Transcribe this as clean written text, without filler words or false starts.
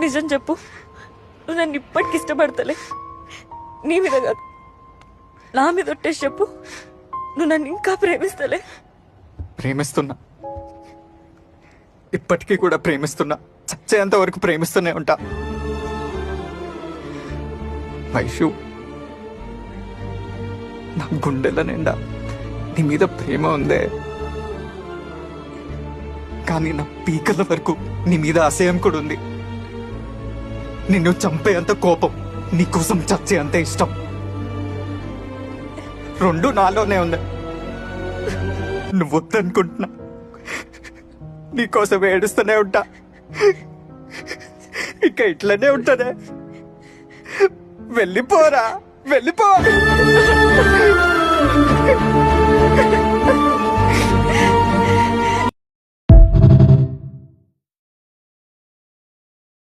నిజం చెప్పు, నువ్వు నన్ను ఇప్పటికి ఇష్టపడతలే. నీ మీద కాదు, నా మీద ఒట్టేసి చెప్పు, నువ్వు నన్ను ఇంకా ప్రేమిస్తలే. ప్రేమిస్తున్నా, ఇప్పటికీ కూడా ప్రేమిస్తున్నా, చచ్చేంత వరకు ప్రేమిస్తూనే ఉంటా. వైషు, నా గుండెల నిండా నీ మీద ప్రేమ ఉందే, కానీ నా పీకల వరకు నీ మీద అసహ్యం కూడా ఉంది. నిన్ను చంపేంత కోపం, నీకోసం చచ్చేంత ఇష్టం, రెండు నాలోనే ఉంది. నువ్వు వద్దనుకుంటున్నా, నీకోసం ఏడుస్తూనే ఉంటా, ఇక ఇట్లనే ఉంటదే. వెళ్ళిపోరా, వెళ్ళిపో.